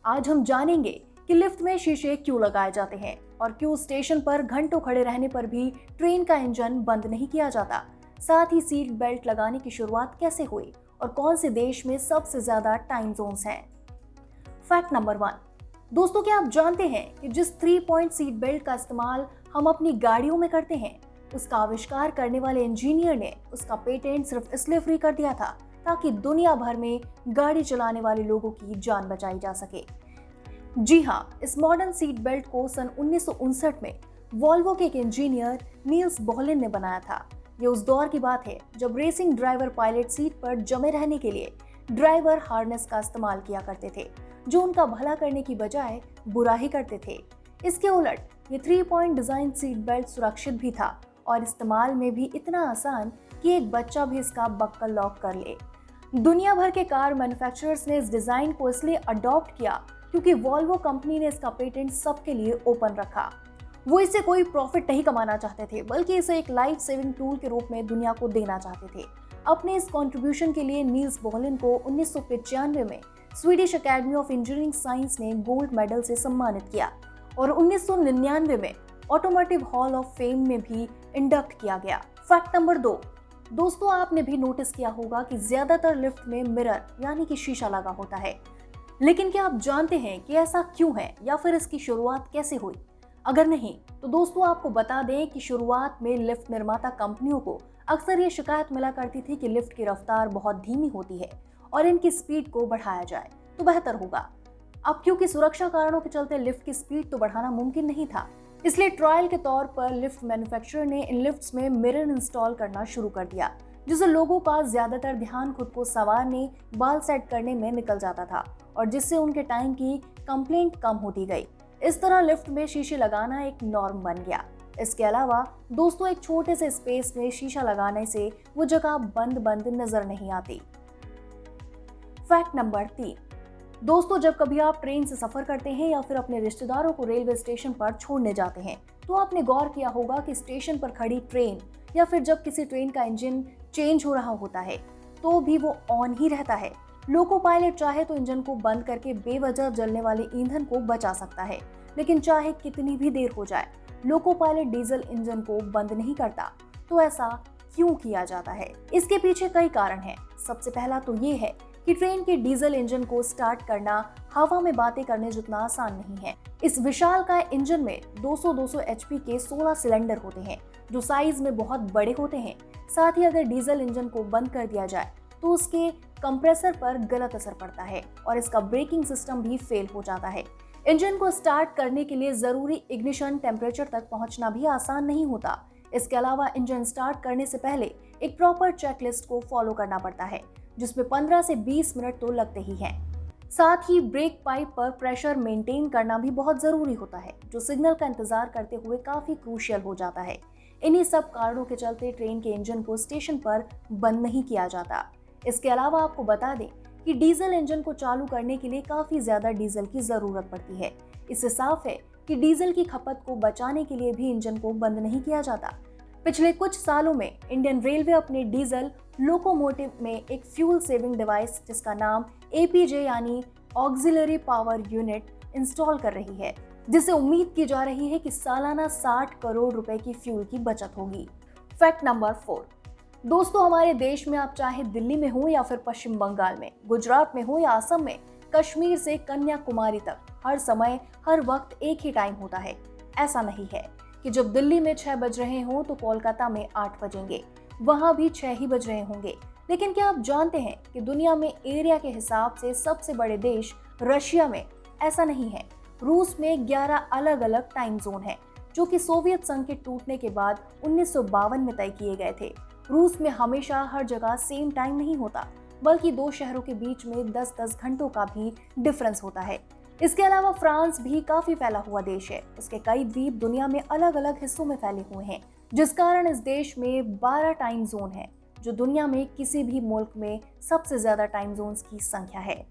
आज हम जानेंगे कि लिफ्ट में शीशे क्यों लगाए जाते हैं और क्यों स्टेशन पर घंटों खड़े रहने पर भी ट्रेन का इंजन बंद नहीं किया जाता। साथ ही सीट बेल्ट लगाने की शुरुआत कैसे हुई और कौन से देश में सबसे ज्यादा टाइम जोन्स हैं। Fact number 1। दोस्तों, क्या आप जानते हैं कि जिस 3 पॉइंट सीट बेल्ट का इस्तेमाल हम अपनी गाड़ियों में करते हैं, उसका आविष्कार करने वाले इंजीनियर ने उसका पेटेंट सिर्फ इसलिए फ्री कर दिया था ताकि दुनिया भर में गाड़ी चलाने वाले लोगों की जान बचाई जा सके। जी हाँ, इस मॉडर्न सीट बेल्ट को सन 1959 में वॉल्वो के एक इंजीनियर नील्स बोहलिन ने बनाया था। ये उस दौर की बात है जब रेसिंग ड्राइवर पायलट सीट पर जमे रहने के लिए ड्राइवर हार्नेस का इस्तेमाल किया करते थे, जो उनका भला करने की बजाय बुरा ही करते थे। इसके उलट ये 3 पॉइंट डिजाइन सीट बेल्ट सुरक्षित भी था और इस्तेमाल में भी इतना आसान कि एक बच्चा भी इसका बक्कल लॉक कर ले। दुनिया भर के कार मैन्युफैक्चरर्स ने इस डिजाइन को इसलिए अडॉप्ट किया क्योंकि वॉल्वो कंपनी ने इसका पेटेंट सबके लिए ओपन रखा। वो इससे कोई प्रॉफिट नहीं कमाना चाहते थे, बल्कि इसे एक लाइफ सेविंग टूल के रूप में दुनिया को देना चाहते थे। अपने इस कंट्रीब्यूशन के लिए नील्स बोहलिन को 1995 में Swedish academy of engineering science ने गोल्ड मेडल से सम्मानित किया और 1999 में ऑटोमोटिव हॉल ऑफ फेम में भी इंडक्ट किया गया। Fact number 2। दोस्तों, आपने भी नोटिस किया होगा कि ज्यादातर लिफ्ट में मिरर यानी कि शीशा लगा होता है, लेकिन क्या आप जानते हैं कि ऐसा क्यों है या फिर इसकी शुरुआत कैसे हुई? अगर नहीं तो दोस्तों, आपको बता दें कि शुरुआत में लिफ्ट निर्माता कंपनियों को अक्सर ये शिकायत मिला करती थी कि लिफ्ट की रफ्तार बहुत धीमी होती है और इनकी स्पीड को बढ़ाया जाए तो बेहतर होगा। अब क्योंकि सुरक्षा कारणों के चलते लिफ्ट की स्पीड तो बढ़ाना मुमकिन नहीं था, इसलिए ट्रायल के तौर पर लिफ्ट मैन्युफैक्चरर ने इन लिफ्ट्स में मिरर इंस्टॉल करना शुरू कर दिया, जिससे लोगों का ज्यादातर ध्यान खुद को संवारने, बाल सेट करने में निकल जाता था और जिससे उनके टाइम की कंप्लेंट कम होती गई। इस तरह लिफ्ट में शीशे लगाना एक नॉर्म बन गया। इसके अलावा दोस्तों, एक छोटे से स्पेस में शीशा लगाने से वो जगह बंद बंद नजर नहीं आती। Fact number 3। दोस्तों, जब कभी आप ट्रेन से सफर करते हैं या फिर अपने रिश्तेदारों को रेलवे स्टेशन पर छोड़ने जाते हैं, तो आपने गौर किया होगा कि स्टेशन पर खड़ी ट्रेन या फिर जब किसी ट्रेन का इंजन चेंज हो रहा होता है तो भी वो ऑन ही रहता है। लोको पायलट चाहे तो इंजन को बंद करके बेवजह जलने वाले ईंधन को बचा सकता है, लेकिन चाहे कितनी भी देर हो जाए लोको पायलट डीजल इंजन को बंद नहीं करता। तो ऐसा क्यों किया जाता है? इसके पीछे कई कारण हैं। सबसे पहला तो ये है कि ट्रेन के डीजल इंजन को स्टार्ट करना हवा में बातें करने जितना आसान नहीं है। इस विशालकाय इंजन में 200 एचपी के 16 सिलेंडर होते हैं, जो साइज में बहुत बड़े होते हैं। साथ ही अगर डीजल इंजन को बंद कर दिया जाए तो उसके कंप्रेसर पर गलत असर पड़ता है और इसका ब्रेकिंग सिस्टम भी फेल हो जाता है। इंजन को स्टार्ट करने के लिए जरूरी इग्निशन टेम्परेचर तक पहुंचना भी आसान नहीं होता। इसके अलावा इंजन स्टार्ट करने से पहले एक प्रॉपर चेकलिस्ट को फॉलो करना पड़ता है, जिसमें 15 से 20 मिनट तो लगते ही हैं। साथ ही ब्रेक पाइप पर प्रेशर मेंटेन करना भी बहुत जरूरी होता है, जो सिग्नल का इंतजार करते हुए काफी क्रूशियल हो जाता है। इन्हीं सब कारणों के चलते ट्रेन के इंजन को स्टेशन पर बंद नहीं किया जाता। इसके अलावा आपको बता दें कि डीजल इंजन को चालू करने के लिए काफी ज्यादा डीजल की जरूरत पड़ती है। इससे साफ है कि डीजल की खपत को बचाने के लिए भी इंजन को बंद नहीं किया जाता। पिछले कुछ सालों में इंडियन रेलवे अपने डीजल लोकोमोटिव में एक फ्यूल सेविंग डिवाइस जिसका नाम एपीजे यानी ऑक्सिलरी पावर यूनिट इंस्टॉल कर रही है, जिससे उम्मीद की जा रही है कि सालाना 60 करोड़ रुपए की फ्यूल की बचत होगी। Fact number 4। दोस्तों, हमारे देश में आप चाहे दिल्ली में हो या फिर पश्चिम बंगाल में, गुजरात में हो या असम में, कश्मीर से कन्याकुमारी तक हर समय हर वक्त एक ही टाइम होता है। ऐसा नहीं है कि जब दिल्ली में 6 बज रहे हों तो कोलकाता में 8 बजेंगे, वहां भी 6 ही बज रहे होंगे। लेकिन क्या आप जानते हैं कि दुनिया में एरिया के हिसाब से सबसे बड़े देश रशिया में ऐसा नहीं है। रूस में 11 अलग अलग टाइम जोन हैं, जो कि सोवियत संघ के टूटने के बाद 1952 में तय किए गए थे। रूस में हमेशा हर जगह सेम टाइम नहीं होता, बल्कि 2 शहरों के बीच में 10-10 घंटों का भी डिफरेंस होता है। इसके अलावा फ्रांस भी काफी फैला हुआ देश है। उसके कई द्वीप दुनिया में अलग अलग हिस्सों में फैले हुए हैं, जिस कारण इस देश में 12 टाइम जोन है, जो दुनिया में किसी भी मुल्क में सबसे ज्यादा टाइम जोन्स की संख्या है।